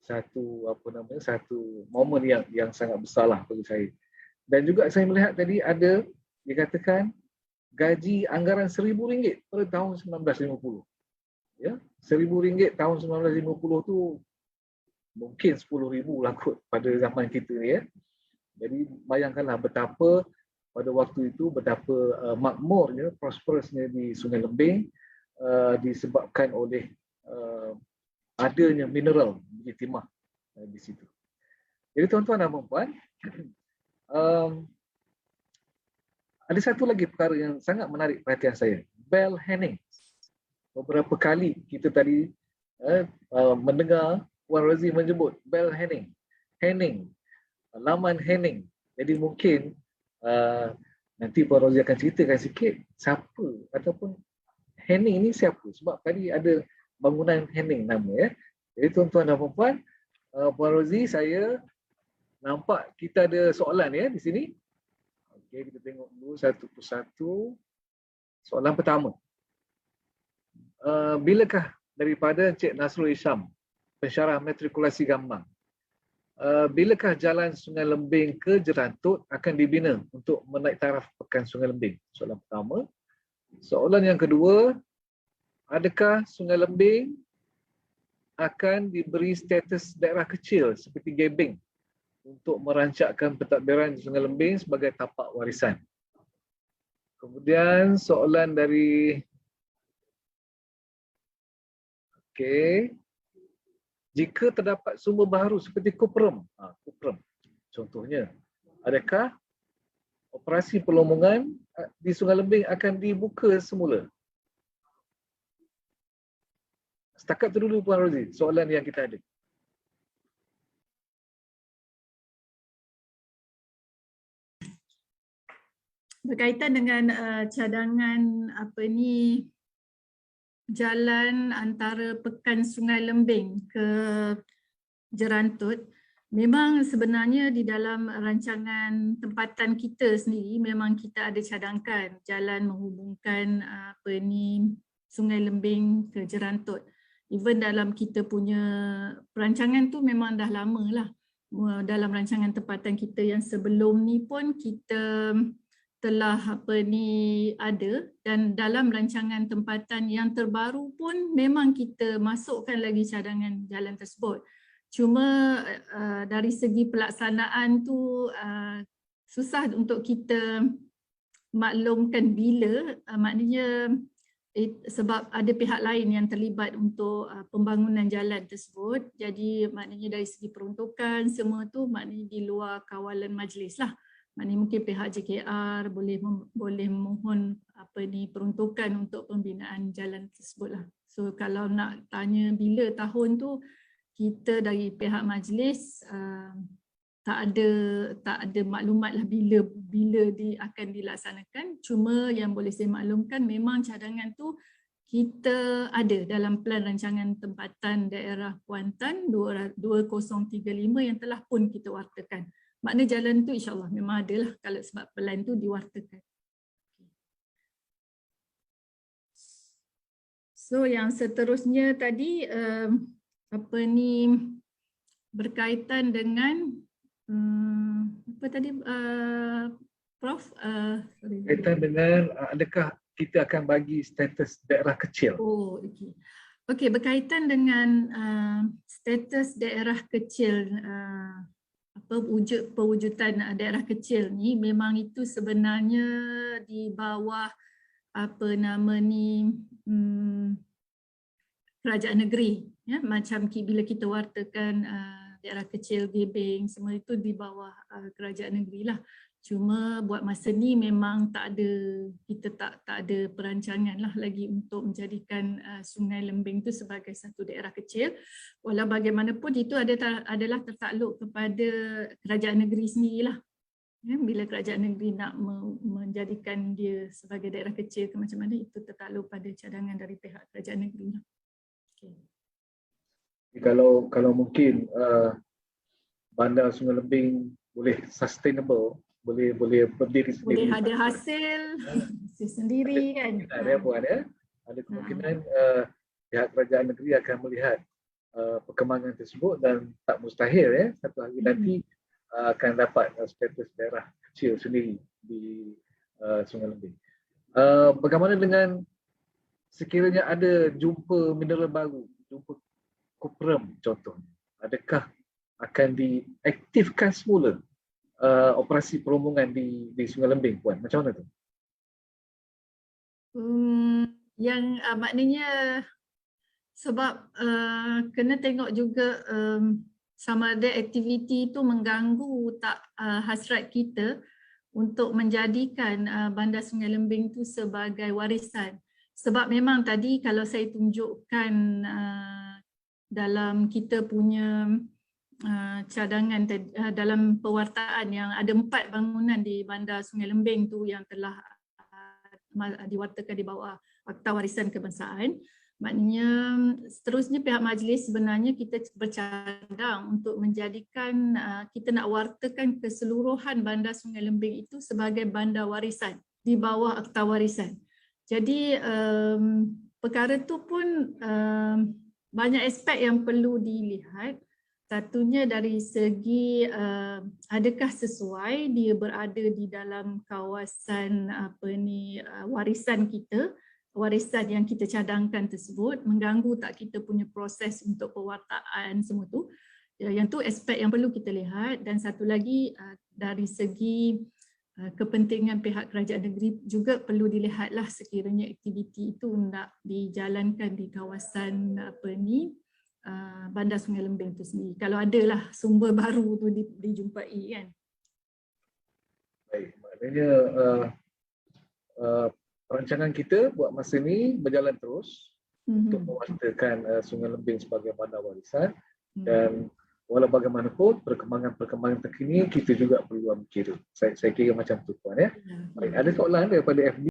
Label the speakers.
Speaker 1: satu momen yang sangat besarlah bagi saya. Dan juga saya melihat tadi ada dikatakan gaji anggaran RM1,000 pada tahun 1950. Ya, RM1,000 tahun 1950 tu mungkin RM10,000 lah kot pada zaman kita ni ya. Jadi bayangkanlah betapa pada waktu itu betapa makmurnya, prosperousnya di Sungai Lembing disebabkan oleh adanya mineral di timah di situ. Jadi tuan-tuan dan puan-puan, ada satu lagi perkara yang sangat menarik perhatian saya. Bell hanging. Beberapa kali kita tadi mendengar Puan Rozi menyebut bell hanging, laman hanging. Jadi mungkin nanti Puan Rozi akan ceritakan sikit siapa ataupun hanging ni siapa. Sebab tadi ada bangunan hanging nama ya. Jadi tuan-tuan dan puan-puan, Puan Rozi, saya nampak kita ada soalan ya di sini. Okey, kita tengok dulu satu persatu. Soalan pertama. Bilakah daripada Encik Nasrul Isham, pensyarah matrikulasi Gambang, bilakah jalan Sungai Lembing ke Jerantut akan dibina untuk menaik taraf Pekan Sungai Lembing? Soalan pertama. Soalan yang kedua, adakah Sungai Lembing akan diberi status daerah kecil seperti Gebeng untuk merancakkan pentadbiran di Sungai Lembing sebagai tapak warisan? Kemudian soalan dari jika terdapat sumber baru seperti Kuperum, contohnya, adakah operasi perlombongan di Sungai Lembing akan dibuka semula? Setakat itu dulu Puan Rozi, soalan yang kita ada.
Speaker 2: Berkaitan dengan cadangan jalan antara Pekan Sungai Lembing ke Jerantut, memang sebenarnya di dalam rancangan tempatan kita sendiri memang kita ada cadangkan jalan menghubungkan Sungai Lembing ke Jerantut. Even dalam kita punya perancangan tu memang dah lama lah. Dalam rancangan tempatan kita yang sebelum ni pun kita telah ada, dan dalam rancangan tempatan yang terbaru pun memang kita masukkan lagi cadangan jalan tersebut. Cuma dari segi pelaksanaan tu susah untuk kita maklumkan bila, maknanya sebab ada pihak lain yang terlibat untuk pembangunan jalan tersebut. Jadi maknanya dari segi peruntukan semua tu maknanya di luar kawalan majlis lah. Maknanya mungkin pihak JKR boleh mohon peruntukan untuk pembinaan jalan tersebut lah. So kalau nak tanya bila tahun tu, kita dari pihak majlis tak ada maklumat lah bila akan dilaksanakan. Cuma yang boleh saya maklumkan memang cadangan tu kita ada dalam plan rancangan tempatan daerah Kuantan 2035 yang telah pun kita wartakan. Makna jalan tu insyaAllah memang ada lah kalau sebab plan tu diwartakan. So yang seterusnya tadi berkaitan dengan Prof?
Speaker 1: Berkaitan dengan adakah kita akan bagi status daerah kecil?
Speaker 2: Oh, okey. Okey, berkaitan dengan status daerah kecil, pewujudan daerah kecil ni memang itu sebenarnya di bawah kerajaan negeri, ya, macam bila kita wartakan daerah kecil, Gebeng, semua itu di bawah kerajaan negeri lah. Cuma buat masa ni memang kita tak ada perancangan lah lagi untuk menjadikan Sungai Lembing itu sebagai satu daerah kecil. Walau bagaimanapun itu adalah tertakluk kepada kerajaan negeri sendirilah. Ya, bila kerajaan negeri nak menjadikan dia sebagai daerah kecil ke macam mana, itu tertakluk pada cadangan dari pihak kerajaan negeri lah. Okay.
Speaker 1: Kalau mungkin bandar Sungai Lembing boleh sustainable, boleh berdiri sendiri,
Speaker 2: boleh ada hasil sendiri kan.
Speaker 1: Ada kemungkinan pihak kerajaan negeri akan melihat perkembangan tersebut dan tak mustahil ya satu hari nanti akan dapat status daerah kecil sendiri di Sungai Lembing. Bagaimana dengan sekiranya ada jumpa mineral baru, jumpa kupram contohnya, adakah akan diaktifkan semula operasi perhubungan di Sungai Lembing, Puan? Macam mana tu?
Speaker 2: Maknanya sebab kena tengok juga sama ada aktiviti itu mengganggu tak hasrat kita untuk menjadikan Bandar Sungai Lembing itu sebagai warisan. Sebab memang tadi kalau saya tunjukkan dalam kita punya cadangan dalam pewartaan yang ada 4 bangunan di Bandar Sungai Lembing tu yang telah diwartakan di bawah Akta Warisan Kebangsaan. Maknanya seterusnya pihak majlis sebenarnya kita bercadang untuk menjadikan kita nak wartakan keseluruhan Bandar Sungai Lembing itu sebagai bandar warisan di bawah Akta Warisan. Jadi perkara tu pun banyak aspek yang perlu dilihat. Satunya dari segi adakah sesuai dia berada di dalam kawasan warisan kita, warisan yang kita cadangkan tersebut, mengganggu tak kita punya proses untuk pewartaan semua tu. Yang tu aspek yang perlu kita lihat. Dan satu lagi dari segi kepentingan pihak kerajaan negeri juga perlu dilihatlah sekiranya aktiviti itu nak dijalankan di kawasan Bandar Sungai Lembing itu sendiri. Kalau adalah sumber baru tu dijumpai kan.
Speaker 1: Baik, maknanya perancangan kita buat masa ni berjalan terus untuk mewartakan Sungai Lembing sebagai bandar warisan dan walau bagaimanapun perkembangan terkini kita juga perlu ambil kira. Saya kira macam tu, Puan ya. Baik, ada soalan daripada FB.